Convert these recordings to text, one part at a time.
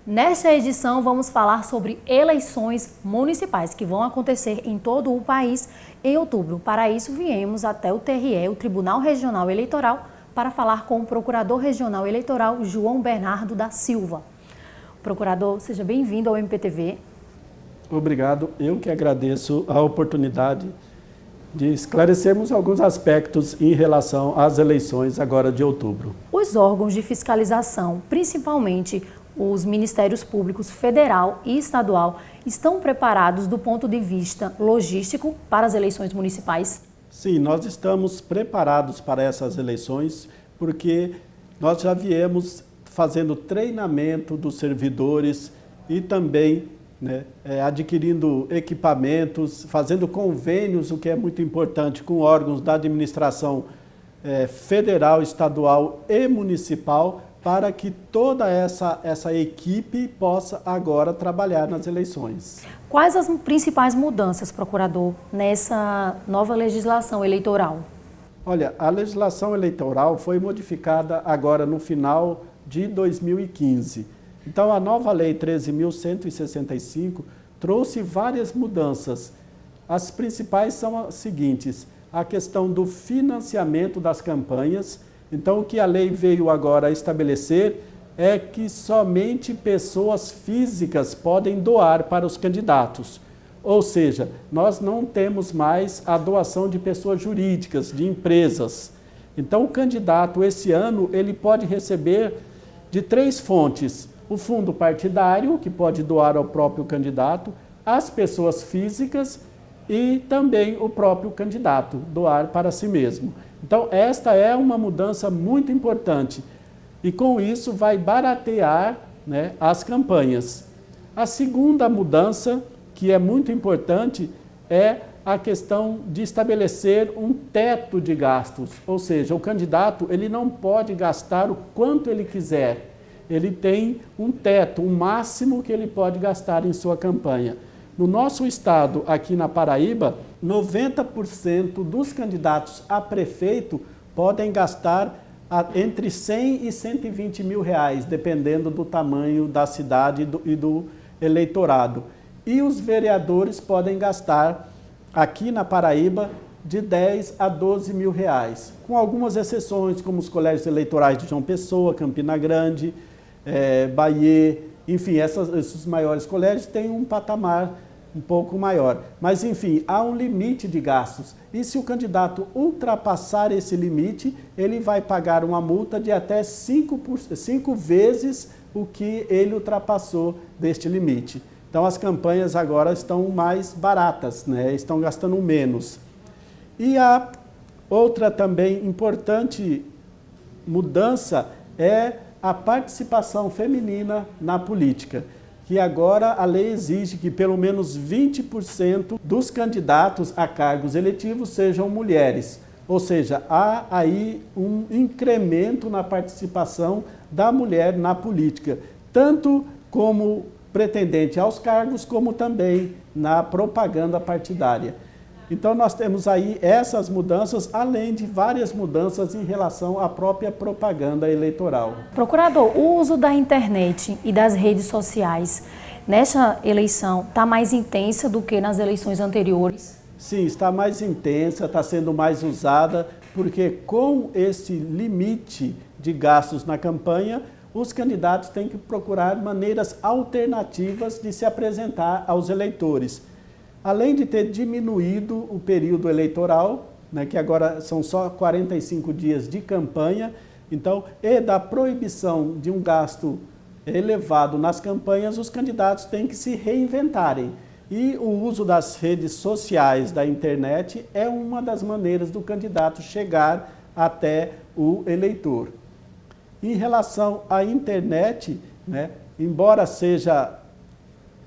Nesta edição, vamos falar sobre eleições municipais que vão acontecer em todo o país em outubro. Para isso, viemos até o TRE, o Tribunal Regional Eleitoral, para falar com o Procurador Regional Eleitoral, João Bernardo da Silva. Procurador, seja bem-vindo ao MPTV. Obrigado. Eu que agradeço a oportunidade de esclarecermos alguns aspectos em relação às eleições agora de outubro. Os órgãos de fiscalização, principalmente os Ministérios Públicos Federal e Estadual, estão preparados do ponto de vista logístico para as eleições municipais? Sim, nós estamos preparados para essas eleições porque nós já viemos fazendo treinamento dos servidores e também adquirindo equipamentos, fazendo convênios, o que é muito importante, com órgãos da administração federal, estadual e municipal, para que toda essa equipe possa agora trabalhar nas eleições. Quais as principais mudanças, procurador, nessa nova legislação eleitoral? Olha, a legislação eleitoral foi modificada agora no final de 2015. Então, a nova Lei 13.165 trouxe várias mudanças. As principais são as seguintes: a questão do financiamento das campanhas. Então, o que a lei veio agora a estabelecer é que somente pessoas físicas podem doar para os candidatos. Ou seja, nós não temos mais a doação de pessoas jurídicas, de empresas. Então, o candidato, esse ano, ele pode receber de 3 fontes: o fundo partidário, que pode doar ao próprio candidato, as pessoas físicas e também o próprio candidato, doar para si mesmo. Então, esta é uma mudança muito importante e, com isso, vai baratear as campanhas. A segunda mudança, que é muito importante, é a questão de estabelecer um teto de gastos, ou seja, o candidato ele não pode gastar o quanto ele quiser, ele tem um teto, um máximo que ele pode gastar em sua campanha. No nosso estado, aqui na Paraíba, 90% dos candidatos a prefeito podem gastar entre 100 e 120 mil reais, dependendo do tamanho da cidade e do eleitorado. E os vereadores podem gastar, aqui na Paraíba, de 10 a 12 mil reais, com algumas exceções, como os colégios eleitorais de João Pessoa, Campina Grande, Bahia, enfim, esses maiores colégios têm um patamar um pouco maior. Mas, enfim, há um limite de gastos. E se o candidato ultrapassar esse limite, ele vai pagar uma multa de até 5 vezes o que ele ultrapassou deste limite. Então, as campanhas agora estão mais baratas, estão gastando menos. E a outra também importante mudança é a participação feminina na política, que agora a lei exige que pelo menos 20% dos candidatos a cargos eletivos sejam mulheres. Ou seja, há aí um incremento na participação da mulher na política, tanto como pretendente aos cargos, como também na propaganda partidária. Então, nós temos aí essas mudanças, além de várias mudanças em relação à própria propaganda eleitoral. Procurador, o uso da internet e das redes sociais nesta eleição está mais intensa do que nas eleições anteriores? Sim, está mais intensa, está sendo mais usada, porque com esse limite de gastos na campanha, os candidatos têm que procurar maneiras alternativas de se apresentar aos eleitores. Além de ter diminuído o período eleitoral, que agora são só 45 dias de campanha, então, e da proibição de um gasto elevado nas campanhas, os candidatos têm que se reinventarem. E o uso das redes sociais, da internet, é uma das maneiras do candidato chegar até o eleitor. Em relação à internet, embora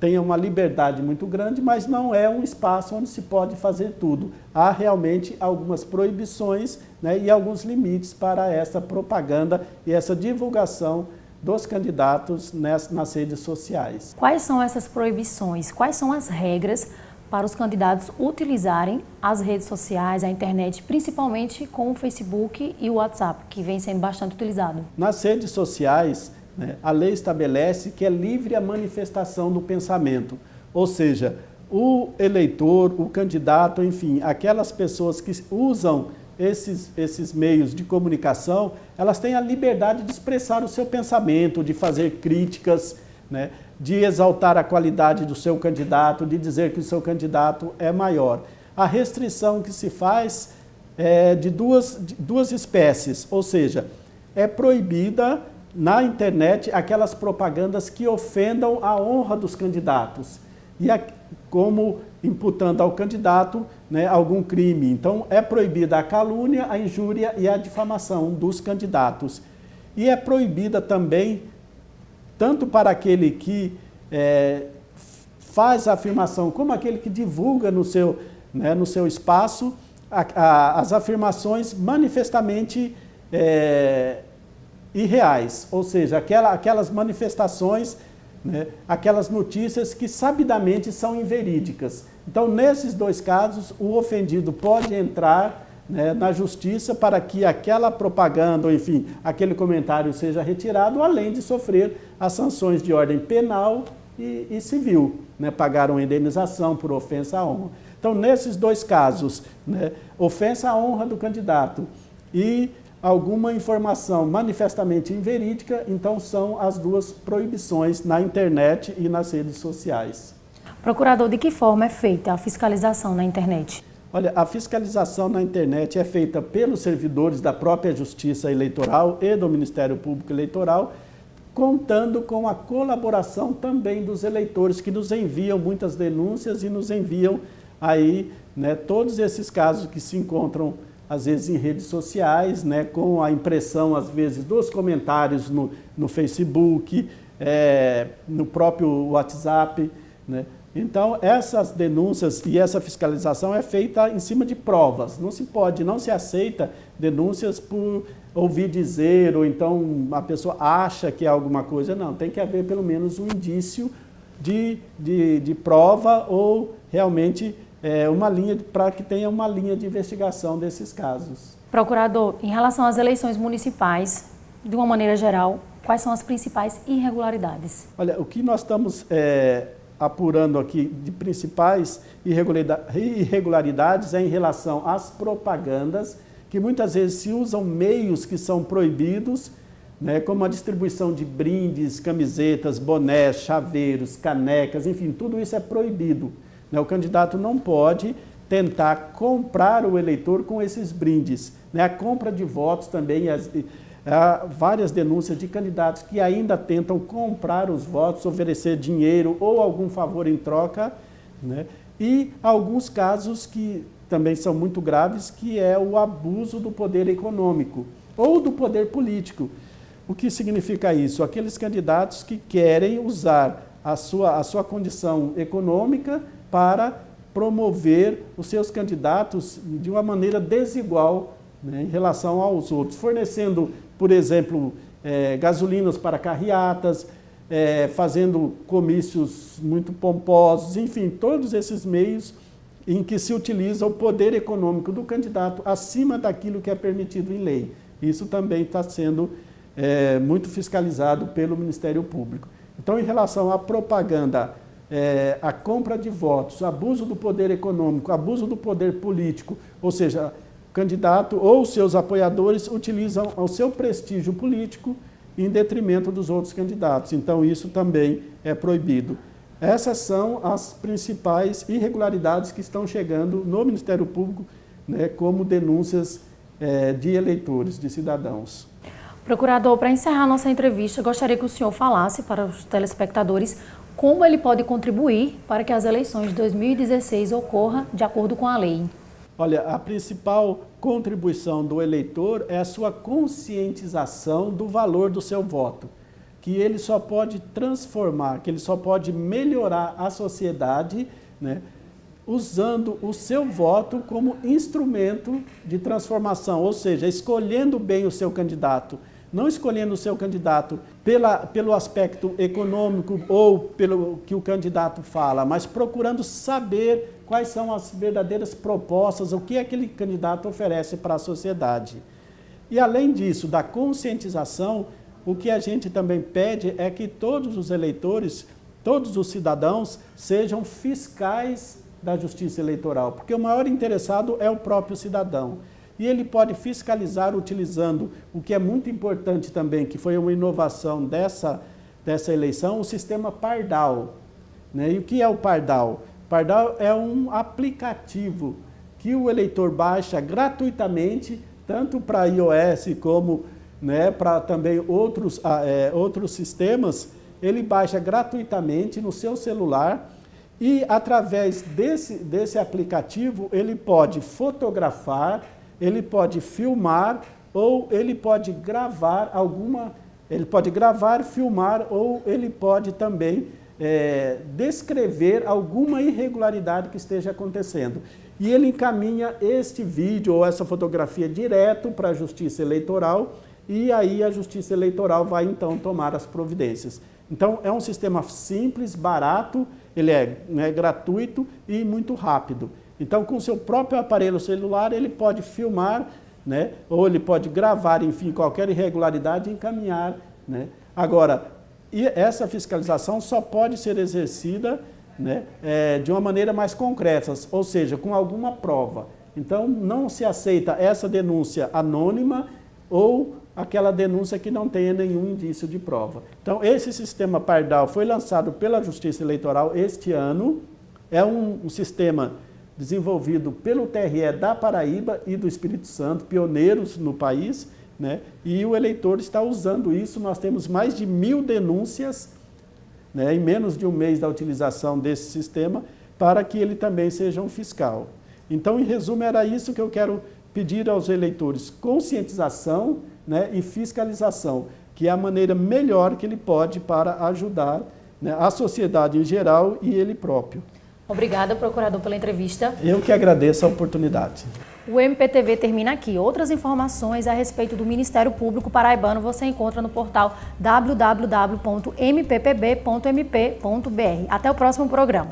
tenha uma liberdade muito grande, mas não é um espaço onde se pode fazer tudo. Há realmente algumas proibições e alguns limites para essa propaganda e essa divulgação dos candidatos nas redes sociais. Quais são essas proibições? Quais são as regras para os candidatos utilizarem as redes sociais, a internet, principalmente com o Facebook e o WhatsApp, que vem sendo bastante utilizado? Nas redes sociais, né, a lei estabelece que é livre a manifestação do pensamento, ou seja, o eleitor, o candidato, enfim, aquelas pessoas que usam esses meios de comunicação, elas têm a liberdade de expressar o seu pensamento, de fazer críticas, né, de exaltar a qualidade do seu candidato, de dizer que o seu candidato é maior. A restrição que se faz é de duas espécies, ou seja, é proibida na internet aquelas propagandas que ofendam a honra dos candidatos, e como imputando ao candidato, né, algum crime. Então, é proibida a calúnia, a injúria e a difamação dos candidatos. E é proibida também, tanto para aquele que faz a afirmação, como aquele que divulga no seu espaço as afirmações manifestamente irreais, ou seja, aquelas manifestações, né, aquelas notícias que sabidamente são inverídicas. Então, nesses dois casos, o ofendido pode entrar, né, na justiça para que aquela propaganda, ou enfim, aquele comentário seja retirado, além de sofrer as sanções de ordem penal e civil, né, pagar uma indenização por ofensa à honra. Então, nesses dois casos, né, ofensa à honra do candidato e alguma informação manifestamente inverídica, então são as duas proibições na internet e nas redes sociais. Procurador, de que forma é feita a fiscalização na internet? Olha, a fiscalização na internet é feita pelos servidores da própria Justiça Eleitoral e do Ministério Público Eleitoral, contando com a colaboração também dos eleitores que nos enviam muitas denúncias e nos enviam aí, né, todos esses casos que se encontram às vezes em redes sociais, né, com a impressão, às vezes, dos comentários no Facebook, no próprio WhatsApp, né? Então, essas denúncias e essa fiscalização é feita em cima de provas. Não se aceita denúncias por ouvir dizer, ou então a pessoa acha que é alguma coisa. Não, tem que haver pelo menos um indício de prova ou realmente para que tenha uma linha de investigação desses casos. Procurador, em relação às eleições municipais, de uma maneira geral, quais são as principais irregularidades? Olha, o que nós estamos apurando aqui de principais irregularidades é em relação às propagandas, que muitas vezes se usam meios que são proibidos, né, como a distribuição de brindes, camisetas, bonés, chaveiros, canecas, enfim, tudo isso é proibido. O candidato não pode tentar comprar o eleitor com esses brindes. A compra de votos também, há várias denúncias de candidatos que ainda tentam comprar os votos, oferecer dinheiro ou algum favor em troca, né? E alguns casos que também são muito graves, que é o abuso do poder econômico ou do poder político. O que significa isso? Aqueles candidatos que querem usar a sua condição econômica para promover os seus candidatos de uma maneira desigual, né, em relação aos outros, fornecendo, por exemplo, gasolinas para carreatas, fazendo comícios muito pomposos, enfim, todos esses meios em que se utiliza o poder econômico do candidato acima daquilo que é permitido em lei. Isso também está sendo muito fiscalizado pelo Ministério Público. Então, em relação à propaganda, a compra de votos, abuso do poder econômico, abuso do poder político, ou seja, o candidato ou seus apoiadores utilizam o seu prestígio político em detrimento dos outros candidatos. Então, isso também é proibido. Essas são as principais irregularidades que estão chegando no Ministério Público, né, como denúncias de eleitores, de cidadãos. Procurador, para encerrar nossa entrevista, gostaria que o senhor falasse para os telespectadores como ele pode contribuir para que as eleições de 2016 ocorram de acordo com a lei. Olha, a principal contribuição do eleitor é a sua conscientização do valor do seu voto, que ele só pode transformar, que ele só pode melhorar a sociedade, né, usando o seu voto como instrumento de transformação, ou seja, escolhendo bem o seu candidato. Não escolhendo o seu candidato pelo aspecto econômico ou pelo que o candidato fala, mas procurando saber quais são as verdadeiras propostas, o que aquele candidato oferece para a sociedade. E além disso, da conscientização, o que a gente também pede é que todos os eleitores, todos os cidadãos, sejam fiscais da Justiça Eleitoral, porque o maior interessado é o próprio cidadão. E ele pode fiscalizar utilizando o que é muito importante também, que foi uma inovação dessa eleição, o sistema Pardal. Né? E o que é o Pardal? Pardal é um aplicativo que o eleitor baixa gratuitamente, tanto para iOS como, né, para também outros sistemas. Ele baixa gratuitamente no seu celular e, através desse aplicativo, ele pode fotografar, ele pode filmar ou ele pode gravar filmar ou ele pode também descrever alguma irregularidade que esteja acontecendo. E ele encaminha este vídeo ou essa fotografia direto para a Justiça Eleitoral e aí a Justiça Eleitoral vai então tomar as providências. Então é um sistema simples, barato, ele é gratuito e muito rápido. Então, com o seu próprio aparelho celular, ele pode filmar, né, ou ele pode gravar, enfim, qualquer irregularidade e encaminhar. Né? Agora, essa fiscalização só pode ser exercida, né, de uma maneira mais concreta, ou seja, com alguma prova. Então, não se aceita essa denúncia anônima ou aquela denúncia que não tenha nenhum indício de prova. Então, esse sistema Pardal foi lançado pela Justiça Eleitoral este ano, é um sistema desenvolvido pelo TRE da Paraíba e do Espírito Santo, pioneiros no país, né? E o eleitor está usando isso. Nós temos mais de 1000 denúncias, né, em menos de um mês da utilização desse sistema, para que ele também seja um fiscal. Então, em resumo, era isso que eu quero pedir aos eleitores: conscientização, né, e fiscalização, que é a maneira melhor que ele pode para ajudar, né, a sociedade em geral e ele próprio. Obrigada, procurador, pela entrevista. Eu que agradeço a oportunidade. O MPTV termina aqui. Outras informações a respeito do Ministério Público Paraibano você encontra no portal www.mppb.mp.br. Até o próximo programa.